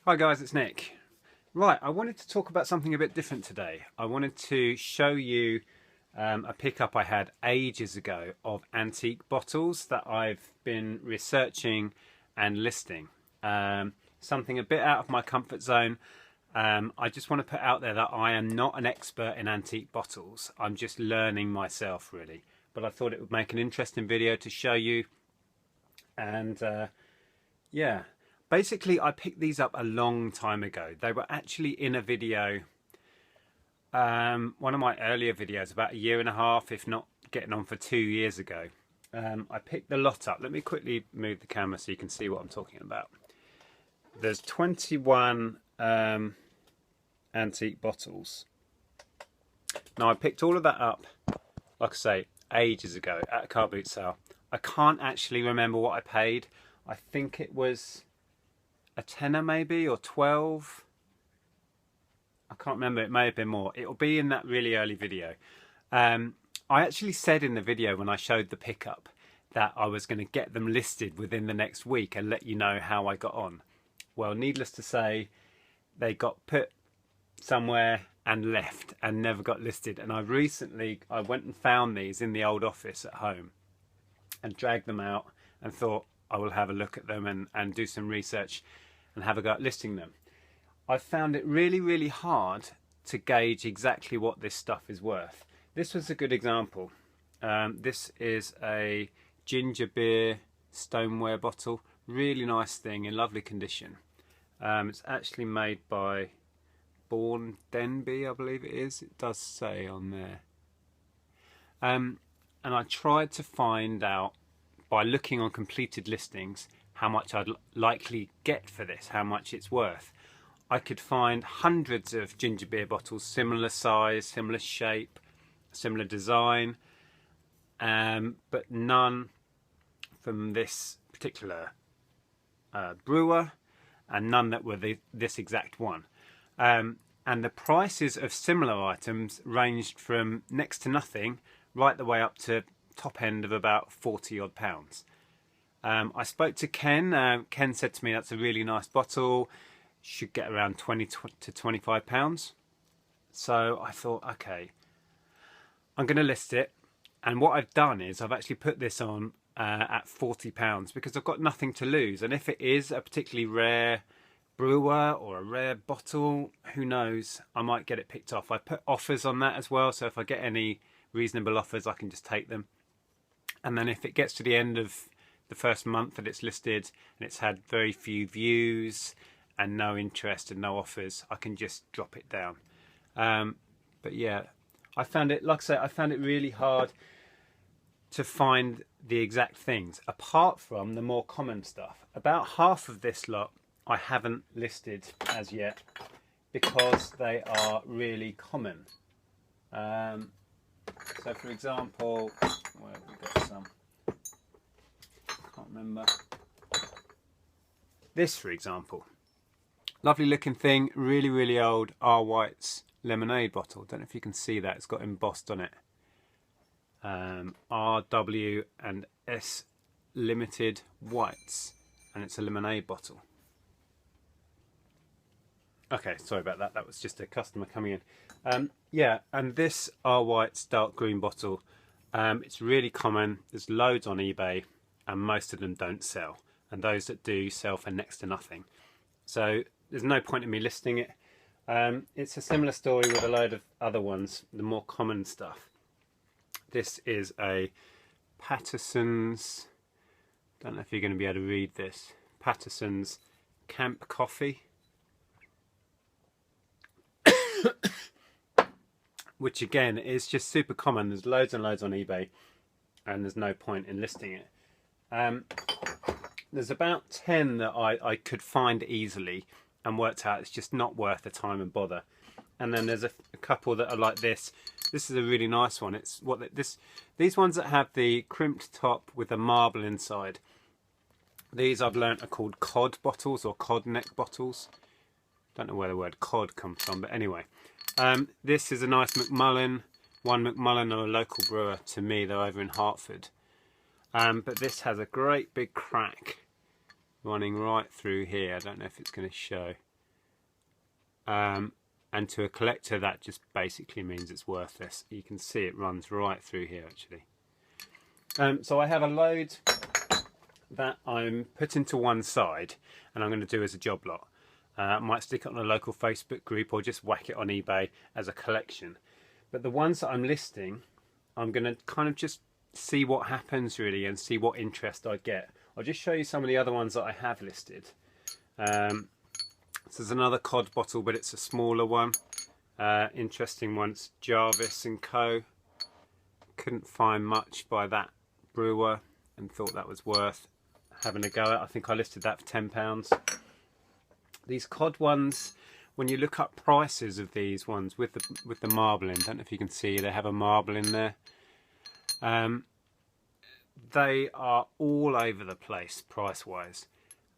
Hi guys, it's Nick. Right, I wanted to talk about something a bit different today. I wanted to show you a pickup I had ages ago of antique bottles that I've been researching and listing. Something a bit out of my comfort zone. I just want to put out there that I am not an expert in antique bottles. I'm just learning myself really. But I thought it would make an interesting video to show you. And yeah. Basically, I picked these up a long time ago. They were actually in a video, one of my earlier videos, about 1.5 years, if not getting on for 2 years ago. I picked the lot up. Let me quickly move the camera so you can see what I'm talking about. There's 21 antique bottles. Now, I picked all of that up, like I say, ages ago at a car boot sale. I can't actually remember what I paid. I think it was a tenner maybe, or 12. I can't remember, it may have been more. It'll be in that really early video. I actually said in the video when I showed the pickup that I was going to get them listed within the next week and let you know how I got on. Well, needless to say, they got put somewhere and left and never got listed. And I went and found these in the old office at home and dragged them out and thought I will have a look at them and do some research and have a go at listing them. I found it really hard to gauge exactly what this stuff is worth. This was a good example. This is a ginger beer stoneware bottle. Really nice thing, in lovely condition. It's actually made by Bourne Denby, I believe it is. It does say on there. And I tried to find out by looking on completed listings how much I'd likely get for this, how much it's worth. I could find hundreds of ginger beer bottles, similar size, similar shape, similar design, but none from this particular brewer, and none that were this exact one. And the prices of similar items ranged from next to nothing right the way up to top end of about 40 odd pounds. I spoke to Ken. Ken said to me that's a really nice bottle, should get around 20 to 25 pounds. So I thought, okay, I'm going to list it. And what I've done is I've actually put this on at 40 pounds because I've got nothing to lose. And if it is a particularly rare brewer or a rare bottle, who knows, I might get it picked off. I put offers on that as well, so if I get any reasonable offers I can just take them. And then if it gets to the end of the first month that it's listed and it's had very few views and no interest and no offers, I can just drop it down. But yeah, I found it, like I say, I found it really hard to find the exact things, apart from the more common stuff. About half of this lot I haven't listed as yet because they are really common. So for example, where have we got some? Can't remember. This, for example, lovely looking thing, really old R. White's lemonade bottle. Don't know if you can see that, it's got embossed on it. RW and S Limited Whites, and it's a lemonade bottle. Okay, sorry about that, that was just a customer coming in. Yeah, and this R. White's dark green bottle, it's really common, there's loads on eBay, and most of them don't sell, and those that do sell for next to nothing. So there's no point in me listing it. It's a similar story with a load of other ones, the more common stuff. This is a Patterson's, don't know if you're going to be able to read this, Patterson's Kemp coffee. Which again is just super common. There's loads and loads on eBay and there's no point in listing it. There's about 10 that I could find easily and worked out it's just not worth the time and bother. And then there's a couple that are like this. This is a really nice one. It's these ones that have the crimped top with a marble inside. These I've learnt are called Cod Bottles or Cod neck bottles. Don't know where the word cod comes from, but anyway. This is a nice Macmullen. One Macmullen are a local brewer to me, they're over in Hartford. But this has a great big crack running right through here. I don't know if it's going to show. and to a collector that just basically means it's worthless. You can see it runs right through here actually. So I have a load that I'm putting to one side and I'm going to do as a job lot. I might stick it on a local Facebook group or just whack it on eBay as a collection. But the ones that I'm listing, I'm going to kind of just see what happens really and see what interest I get. I'll just show you some of the other ones that I have listed. This is another Cod bottle, but it's a smaller one. Interesting one, it's Jarvis & Co. Couldn't find much by that brewer and thought that was worth having a go at. I think I listed that for £10. These Cod ones, when you look up prices of these ones with the marble in, don't know if you can see, they have a marble in there. They are all over the place price wise,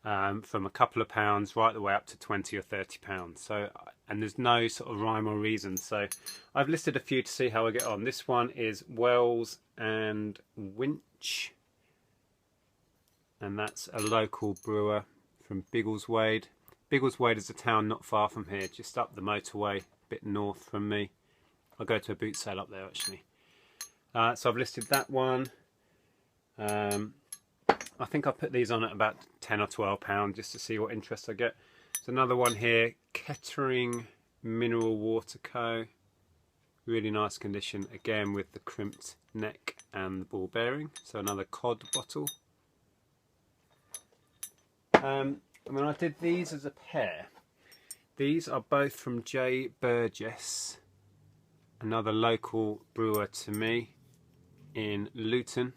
from a couple of pounds right the way up to £20 or £30. So, and there's no sort of rhyme or reason. So I've listed a few to see how I get on. This one is Wells and Winch, and that's a local brewer from Biggleswade. Biggleswade is a town not far from here, just up the motorway, a bit north from me. I'll go to a boot sale up there actually. So I've listed that one. I think I'll put these on at about £10 or £12 just to see what interest I get. There's another one here, Kettering Mineral Water Co. Really nice condition, again with the crimped neck and the ball bearing. So another Cod bottle. I mean, I did these as a pair. These are both from J. Burgess, another local brewer to me in Luton.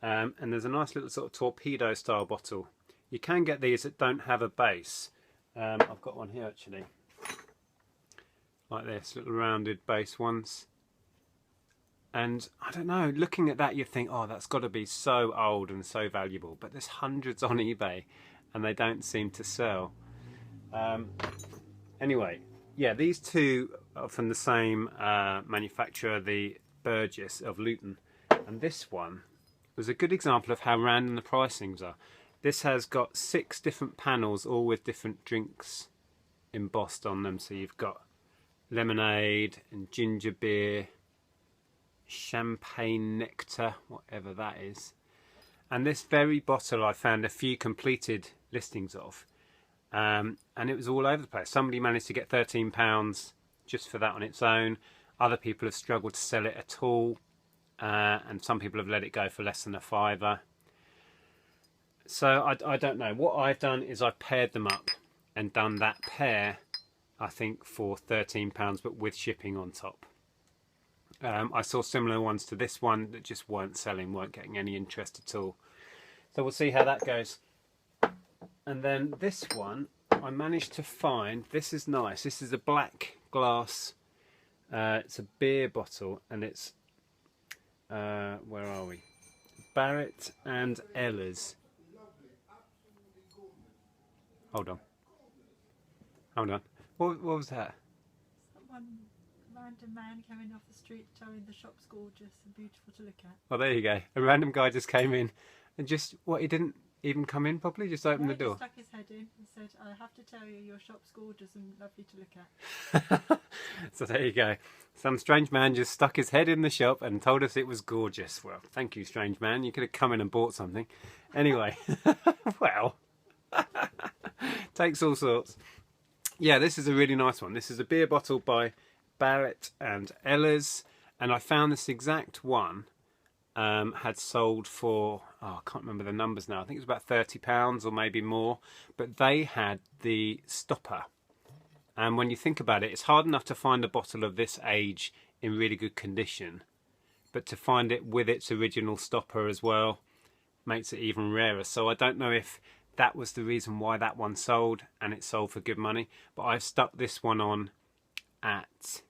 And there's a nice little sort of torpedo style bottle. You can get these that don't have a base. I've got one here actually, like this, little rounded base ones. And I don't know, looking at that you'd think, oh, that's got to be so old and so valuable, but there's hundreds on eBay and they don't seem to sell. Anyway, yeah, these two are from the same manufacturer, the Burgess of Luton, and this one was a good example of how random the pricings are. This has got 6 different panels, all with different drinks embossed on them. So you've got lemonade and ginger beer, champagne nectar, whatever that is. And this very bottle I found a few completed listings of, and it was all over the place. Somebody managed to get £13 just for that on its own. Other people have struggled to sell it at all, and some people have let it go for less than a £5. So I don't know. What I've done is I've paired them up and done that pair, I think, for £13, but with shipping on top. I saw similar ones to this one that just weren't selling, weren't getting any interest at all. So we'll see how that goes. And then this one, I managed to find, this is nice. This is a black glass, it's a beer bottle, and it's, where are we? Barrett and Eller's. Hold on. Hold on. What was that? Someone, random man coming off the street telling the shop's gorgeous and beautiful to look at. Oh, there you go. A random guy just came in and just, what, he didn't even come in properly? Just opened the door? He stuck his head in and said, I have to tell you, your shop's gorgeous and lovely to look at. So there you go. Some strange man just stuck his head in the shop and told us it was gorgeous. Well, thank you, strange man. You could have come in and bought something. Anyway, well, takes all sorts. Yeah, this is a really nice one. This is a beer bottle by Barrett and Eller's, and I found this exact one had sold for, oh, I can't remember the numbers now. I think it was about £30 or maybe more, but they had the stopper. And when you think about it, it's hard enough to find a bottle of this age in really good condition, but to find it with its original stopper as well makes it even rarer. So I don't know if that was the reason why that one sold, and it sold for good money, but I've stuck this one on at,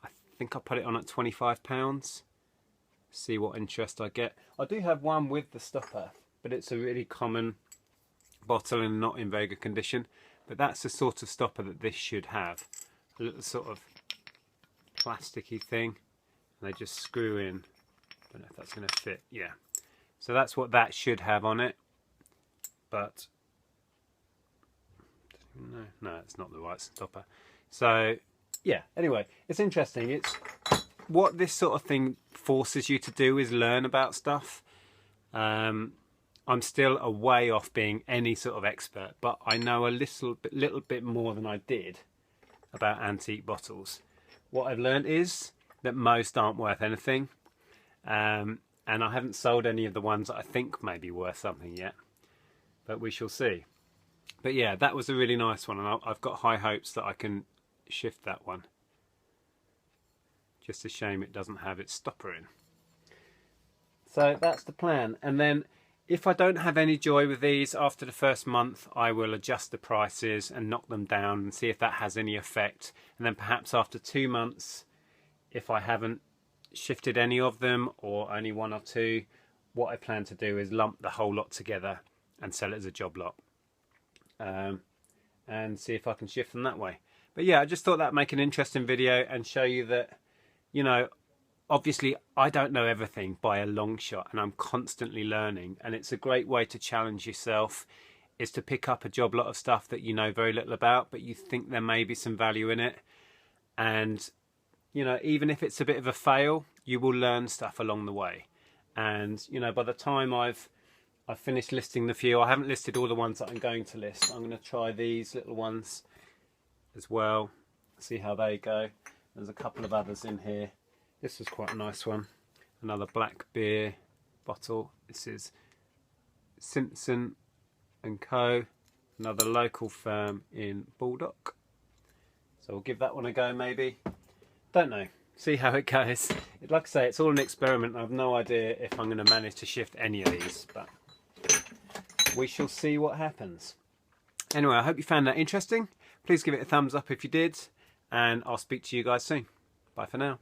I think I put it on at £25. See what interest I get. I do have one with the stopper, but it's a really common bottle and not in very good condition. But that's the sort of stopper that this should have. A little sort of plasticky thing, and they just screw in. Don't know if that's going to fit. Yeah. So that's what that should have on it. But No, it's not the right stopper. So yeah, anyway, it's interesting. It's what this sort of thing forces you to do is learn about stuff. I'm still a way off being any sort of expert, but I know a little bit more than I did about antique bottles. What I've learned is that most aren't worth anything, and I haven't sold any of the ones that I think may be worth something yet, but we shall see. But yeah, that was a really nice one, and I've got high hopes that I can shift that one. Just a shame it doesn't have its stopper in. So that's the plan. And then if I don't have any joy with these after the first month, I will adjust the prices and knock them down and see if that has any effect. And then perhaps after 2 months, if I haven't shifted any of them or only 1 or 2, what I plan to do is lump the whole lot together and sell it as a job lot. And see if I can shift them that way. But yeah, I just thought that'd make an interesting video and show you that, you know, obviously I don't know everything by a long shot, and I'm constantly learning, and it's a great way to challenge yourself, is to pick up a job lot of stuff that you know very little about, but you think there may be some value in it. And, you know, even if it's a bit of a fail, you will learn stuff along the way. And, you know, by the time I've finished listing the few, I haven't listed all the ones that I'm going to list. I'm going to try these little ones as well, see how they go. There's a couple of others in here. This was quite a nice one. Another black beer bottle. This is Simpson & Co. Another local firm in Baldock. So we'll give that one a go maybe. Don't know. See how it goes. Like I say, it's all an experiment. I have no idea if I'm going to manage to shift any of these, but we shall see what happens. Anyway, I hope you found that interesting. Please give it a thumbs up if you did, and I'll speak to you guys soon. Bye for now.